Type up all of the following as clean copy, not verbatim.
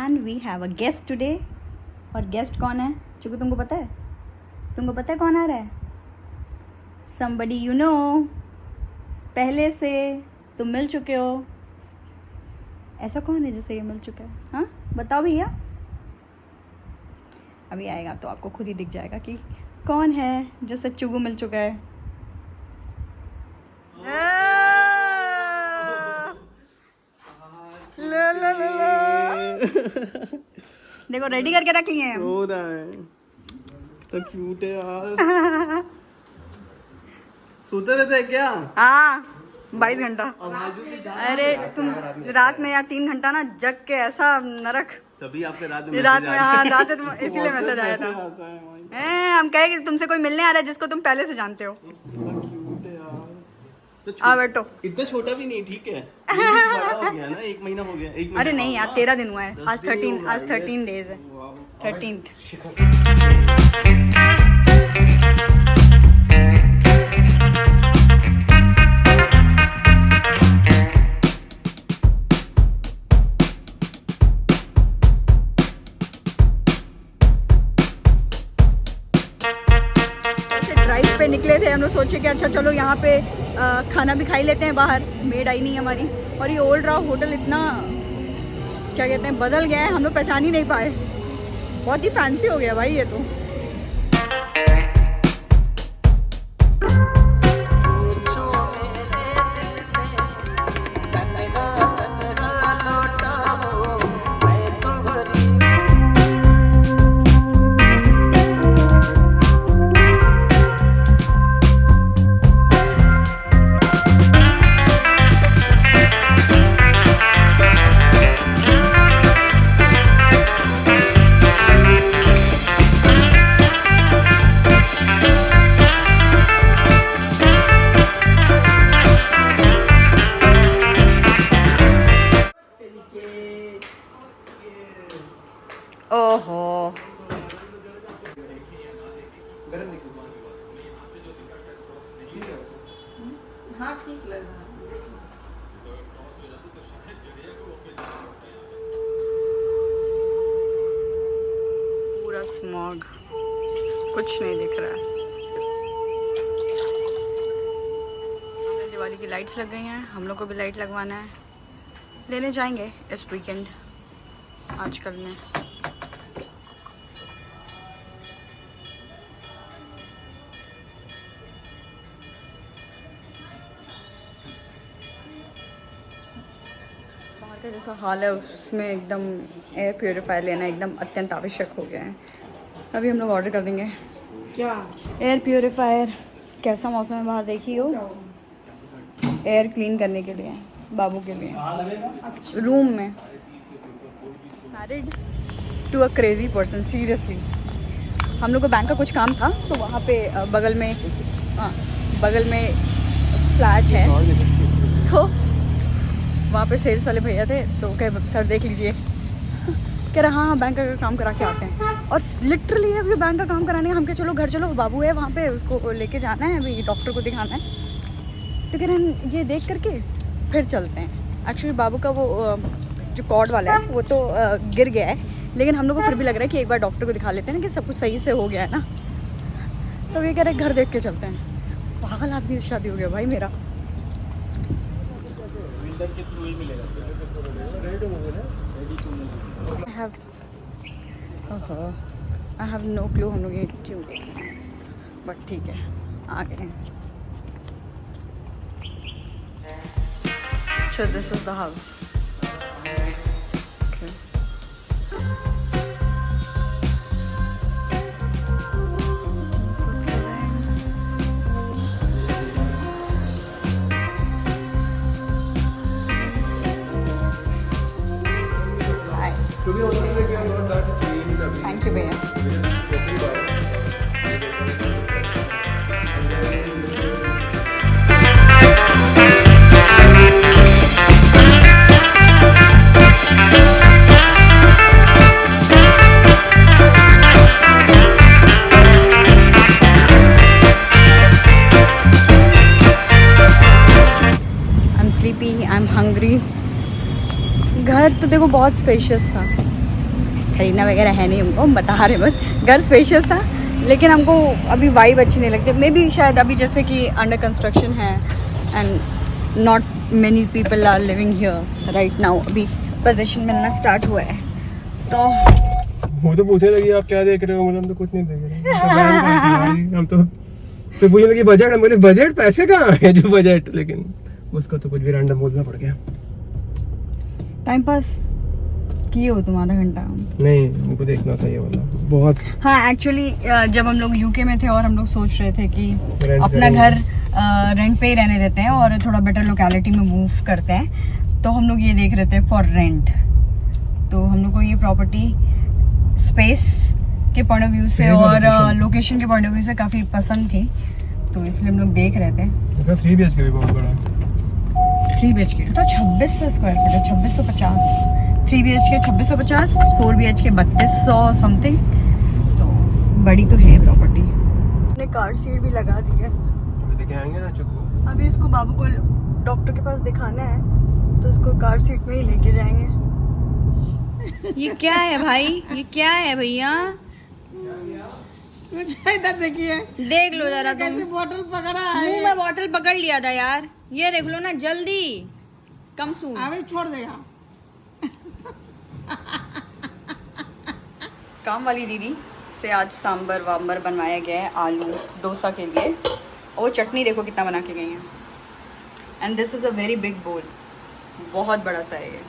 And we have a guest today. और guest कौन है चुकू, तुमको पता है? तुमको पता है कौन आ रहा है? समबडी यू नो, पहले से तुम मिल चुके हो। ऐसा कौन है जिससे ये मिल चुका है? हाँ बताओ भैया। अभी आएगा तो आपको खुद ही दिख जाएगा कि कौन है जिससे चुगू मिल चुका है। ला ला ला ला। देखो रेडी करके रख लिए हैं। सो रहा है तो क्यूट है यार। सोते रहते हैं क्या? हाँ 22 घंटा। अरे तुम रात में यार 3 घंटा ना जग के ऐसा नरक। तभी आपके रात में हाँ रात में तुम इसीलिए मैसेज आया था। हम कहे कि तुमसे कोई मिलने आ रहा है जिसको तुम पहले से जानते हो। आ बैठो। इतना छोटा भी नहीं, ठीक है। बड़ा हो गया ना, 1 महीना हो गया। 1 महीना। अरे नहीं यार 13 दिन हुआ है। आज 13 डेज है। 13th। ड्राइव पे निकले थे हम लोग, सोचे कि अच्छा चलो यहाँ पे खाना भी खाई लेते हैं बाहर। मेड आई नहीं हमारी। और ये ओल्ड राव होटल इतना क्या कहते हैं बदल गया है, हम लोग पहचान ही नहीं पाए। बहुत ही फैंसी हो गया भाई ये तो। ओहो हाँ ठीक लग रहा है। पूरा स्मॉग, कुछ नहीं दिख रहा है। दिवाली की लाइट्स लग गई हैं, हम लोग को भी लाइट लगवाना है। लेने जाएंगे इस वीकेंड आजकल में। बाहर का जैसा हाल है उसमें एकदम एयर प्योरीफायर लेना एकदम अत्यंत आवश्यक हो गया है। अभी हम लोग ऑर्डर कर देंगे। क्या एयर प्योरीफायर? कैसा मौसम है बाहर देखी हो। एयर क्लीन करने के लिए बाबू के लिए रूम में। Married to a crazy person seriously. हम लोग को बैंक का कुछ काम था तो वहाँ पे बगल में फ्लैट है तो वहाँ पे सेल्स वाले भैया थे तो कहे सर देख लीजिए। कह रहा हाँ बैंक का काम करा के आते हैं। और लिटरली अभी बैंक का काम कराने हम कहे चलो घर चलो, बाबू है वहाँ पे उसको लेके जाना है, अभी डॉक्टर को दिखाना है। तो कह रहे हैं ये देख करके फिर चलते हैं। एक्चुअली बाबू का वो जो कॉर्ड वाला है वो तो गिर गया है, लेकिन हम लोग को फिर भी लग रहा है कि एक बार डॉक्टर को दिखा लेते हैं ना कि सब कुछ सही से हो गया है ना। तो ये कह रहे घर देख के चलते हैं। पागल आदमी से शादी हो गया भाई मेरा। आई हैव नो क्लू हम लोग ये क्यों देख रहे हैं, बट ठीक है आ गए हैं। So this is the house. Okay. Hi. Thank you, भैया। I'm hungry। घर तो देखो बहुत स्पेशियस था खरीदना वगैरह है नहीं हमको, हम बता रहे बस। घर स्पेशियस था लेकिन हमको अभी वाइब अच्छी नहीं लगती। मे बी शायद अभी जैसे कि अंडर कंस्ट्रक्शन है and not many people are living here right now. अभी पोजीशन मिलना स्टार्ट हुआ है तो वो तो पूछने लगी आप क्या देख रहे हो, मतलब हम तो कुछ नहीं देख रहे हम तो फिर पूछने लगी बजट, हम बोले बजट पैसे कहाँ है जो बजट, लेकिन उसको तो कुछ भी रैंडम बोलना पड़ गया। टाइम पास किए हो तुम आधा घंटा? नहीं उनको देखना था ये वाला बहुत। हाँ एक्चुअली जब हम लोग यूके में थे और हम लोग सोच रहे थे कि Rent अपना करेंगे। घर रेंट पे ही रहने देते हैं और थोड़ा बेटर लोकेलिटी में मूव करते हैं, तो हम लोग ये देख रहे थे फॉर रेंट। तो हम लोग को ये प्रॉपर्टी स्पेस के पॉइंट ऑफ व्यू से Same और location। लोकेशन के पॉइंट ऑफ व्यू से काफ़ी पसंद थी, तो इसलिए हम लोग देख रहे थे। इसका 3 BHK भी बहुत बड़ा है। 3 BHK तो 2600 स्क्वायर फीट है, 2650। 3 BHK 2650, 4 BHK 3200 समथिंग, तो बड़ी तो है प्रॉपर्टी। अपने कार सीट भी लगा दी है। अभी देखे आएंगे ना चुप। अभी इसको बाबू को डॉक्टर के पास दिखाना है तो इसको कार सीट में ही लेके जाएंगे। ये क्या है भाई, ये क्या है भैया? इधर देखिए, देख लो जरा तुम, कैसे बोतल पकड़ा है। मुंह में बॉटल पकड़ लिया था यार। ये देख लो ना जल्दी, कम सून। अभी छोड़ देगा। काम वाली दीदी से आज सांबर वाम्बर बनवाया गया है आलू डोसा के लिए, और चटनी देखो कितना बना के गई हैं। And this is a very big बोल, बहुत बड़ा सा है ये।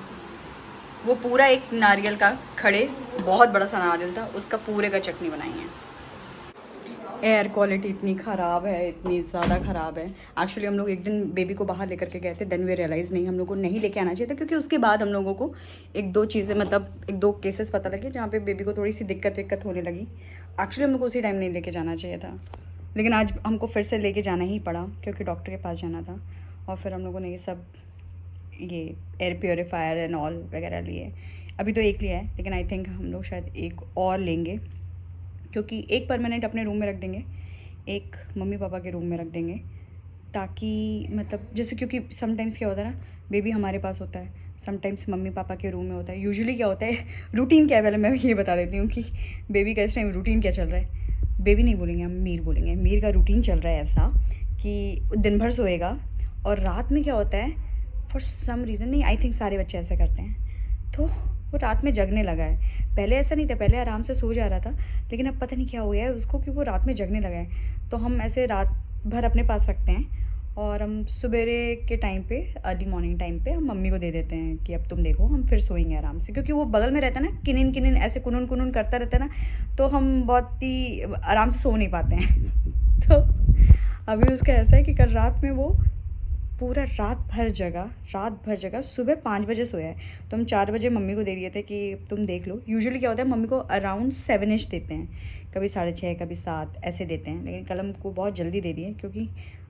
वो पूरा एक नारियल का खड़े, बहुत बड़ा सा नारियल था, उसका पूरे का चटनी बनाई है। एयर क्वालिटी इतनी ख़राब है, इतनी ज़्यादा ख़राब है। एक्चुअली हम लोग एक दिन बेबी को बाहर लेकर के गए थे, देन वे रियलाइज़ नहीं हम लोग को नहीं लेके आना चाहिए था, क्योंकि उसके बाद हम लोगों को एक दो चीज़ें मतलब एक दो केसेस पता लगे जहाँ पे बेबी को थोड़ी सी दिक्कत होने लगी। एक्चुअली हम लोग को उसी टाइम नहीं लेके जाना चाहिए था, लेकिन आज हमको फिर से लेके जाना ही पड़ा क्योंकि डॉक्टर के पास जाना था। और फिर हम लोगों ने ये सब ये एयर प्योरीफायर एंड ऑल वगैरह लिए। अभी तो एक लिया है, लेकिन आई थिंक हम लोग शायद एक और लेंगे, क्योंकि एक परमानेंट अपने रूम में रख देंगे, एक मम्मी पापा के रूम में रख देंगे, ताकि मतलब जैसे, क्योंकि समटाइम्स क्या होता है ना, बेबी हमारे पास होता है, समटाइम्स मम्मी पापा के रूम में होता है। यूजुअली क्या होता है, रूटीन क्या है, पहले मैं ये बता देती हूँ कि बेबी का इस टाइम रूटीन क्या चल रहा है। बेबी नहीं बोलेंगे, हम मीर बोलेंगे। मीर का रूटीन चल रहा है ऐसा कि दिन भर सोएगा और रात में क्या होता है, फॉर सम रीज़न, नहीं आई थिंक सारे बच्चे ऐसा करते हैं, तो वो रात में जगने लगा है। पहले ऐसा नहीं था, पहले आराम से सो जा रहा था, लेकिन अब पता नहीं क्या हो गया है उसको कि वो रात में जगने लगा है। तो हम ऐसे रात भर अपने पास रखते हैं और हम सवेरे के टाइम पे, अर्ली मॉर्निंग टाइम पे हम मम्मी को दे देते हैं कि अब तुम देखो, हम फिर सोएंगे आराम से, क्योंकि वो बगल में रहता है ना, किनिन किनिन ऐसे कुनून कुनून करता रहता है ना, तो हम बहुत ही आराम से सो नहीं पाते हैं। तो अभी उसका ऐसा है कि कल रात में वो पूरा रात भर जगह सुबह 5 बजे सोया है। तो हम 4 बजे मम्मी को दे दिए थे कि तुम देख लो। यूजुअली क्या होता है, मम्मी को अराउंड 7ish देते हैं, कभी 6:30 कभी 7 ऐसे देते हैं, लेकिन कल हमको बहुत जल्दी दे दिए क्योंकि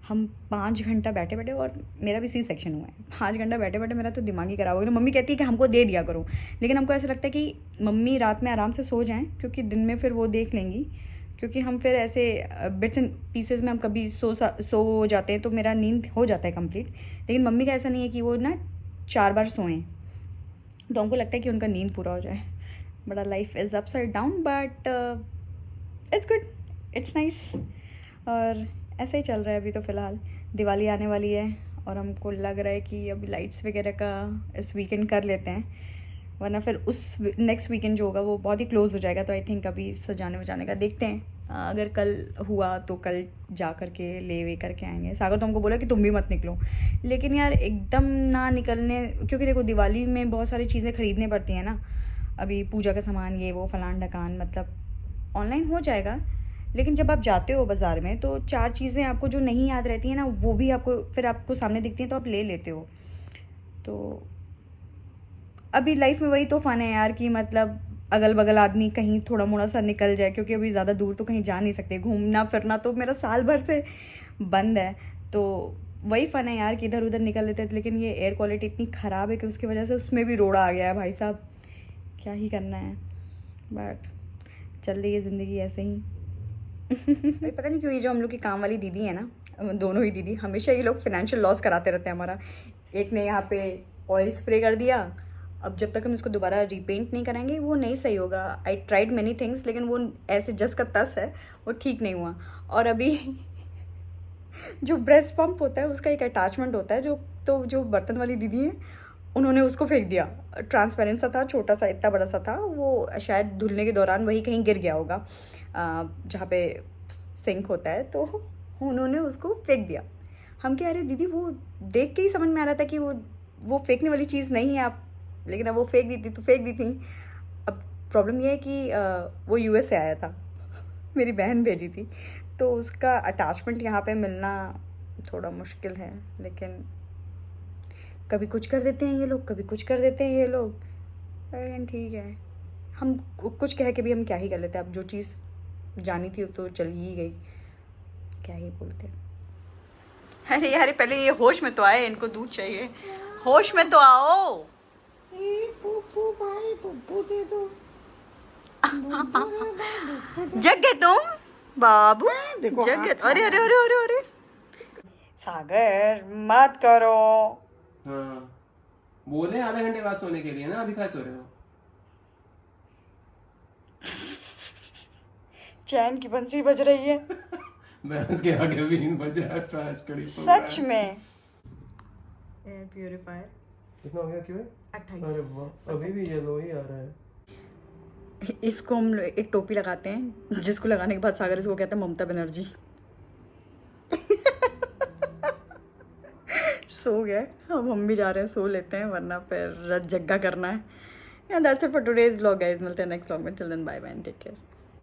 हम 5 घंटा बैठे बैठे, और मेरा भी सी सेक्शन हुआ है, 5 घंटा बैठे बैठे मेरा तो दिमाग ही खराब हो गया। मम्मी कहती है कि हमको दे दिया करो, लेकिन हमको ऐसा लगता है कि मम्मी रात में आराम से सो जाएँ, क्योंकि दिन में फिर वो देख लेंगी, क्योंकि हम फिर ऐसे बिट्स एंड पीसेस में हम कभी सो जाते हैं तो मेरा नींद हो जाता है कंप्लीट। लेकिन मम्मी का ऐसा नहीं है कि वो ना 4 बार सोएं, तो हमको लगता है कि उनका नींद पूरा हो जाए। बड़ा life is upside down, but it's good, it's nice. और ऐसे ही चल रहा है अभी तो फ़िलहाल। दिवाली आने वाली है और हमको लग रहा है कि अभी लाइट्स वगैरह का इस वीकेंड कर लेते हैं, वरना फिर उस नेक्स्ट वीकेंड जो होगा वो बहुत ही क्लोज हो जाएगा। तो आई थिंक अभी सजाने वजाने का देखते हैं, अगर कल हुआ तो कल जा कर के ले करके आएंगे। सागर तो हमको बोला कि तुम भी मत निकलो, लेकिन यार एकदम ना निकलने, क्योंकि देखो दिवाली में बहुत सारी चीज़ें ख़रीदनी पड़ती हैं ना, अभी पूजा का सामान ये वो फलान ढकान, मतलब ऑनलाइन हो जाएगा, लेकिन जब आप जाते हो बाज़ार में तो 4 चीज़ें आपको जो नहीं याद रहती हैं ना, वो भी आपको सामने दिखती हैं तो आप ले लेते हो। तो अभी लाइफ में वही तो फ़न है यार कि मतलब अगल बगल आदमी कहीं थोड़ा मोड़ा सा निकल जाए, क्योंकि अभी ज़्यादा दूर तो कहीं जा नहीं सकते। घूमना फिरना तो मेरा साल भर से बंद है, तो वही फ़न है यार कि इधर उधर निकल लेते हैं। लेकिन ये एयर क्वालिटी इतनी ख़राब है कि उसकी वजह से उसमें भी रोड़ा आ गया है भाई साहब, क्या ही करना है, बट चल रही है ज़िंदगी ऐसे ही। भाई पता नहीं क्यों ये जो हम लोग की काम वाली दीदी है ना, दोनों ही दीदी, हमेशा ये लोग फाइनेंशियल लॉस कराते रहते हैं हमारा। एक ने यहाँ पे ऑयल स्प्रे कर दिया, अब जब तक हम इसको दोबारा रीपेंट नहीं कराएंगे वो नहीं सही होगा। आई ट्राइड मैनी थिंग्स, लेकिन वो ऐसे जस का तस है, वो ठीक नहीं हुआ। और अभी जो ब्रेस्ट पंप होता है उसका एक अटैचमेंट होता है, जो बर्तन वाली दीदी है उन्होंने उसको फेंक दिया। ट्रांसपेरेंट सा था, छोटा सा, इतना बड़ा सा था, वो शायद धुलने के दौरान वही कहीं गिर गया होगा जहाँ पे सिंक होता है, तो उन्होंने उसको फेंक दिया। हम कह रहे दीदी वो देख के ही समझ में आ रहा था कि वो फेंकने वाली चीज़ नहीं है आप, लेकिन अब वो फेंक दी थी तो फेंक दी थी। अब प्रॉब्लम ये है कि वो यूएस से आया था, मेरी बहन भेजी थी, तो उसका अटैचमेंट यहाँ पे मिलना थोड़ा मुश्किल है। लेकिन कभी कुछ कर देते हैं ये लोग, कभी कुछ कर देते हैं ये लोग, लेकिन ठीक है, हम कुछ कह के भी हम क्या ही कर लेते हैं। अब जो चीज़ जानी थी तो चली ही गई, क्या ही बोलते। अरे यार पहले ये होश में तो आए, इनको दूध चाहिए, होश में तो आओ। पुप्पू भाई पुप्पू दे दो। जग गए तुम बाबू, देखो जग गए। अरे अरे अरे अरे अरे सागर मत करो। हाँ बोले आधे घंटे बाद सोने के लिए ना, अभी कहाँ सो रहे हो? चैन की बंसी बज रही है भैंस के आगे भी इन बज रहा है, फैश कड़ी सच में। एयर प्यूरिफायर कितना हो गया क्यों? 28। अरे वाह, अभी भी येलो ही आ रहा है। इसको हम एक टोपी लगाते हैं, जिसको लगाने के बाद सागर इसको कहते हैं ममता बनर्जी। सो गए, अब हम भी जा रहे हैं, सो लेते हैं वरना फिर रत जग्गा करना है। And that's it for today's vlog guys, मिलते हैं नेक्स्ट व्लॉग में। Till then bye bye and take care.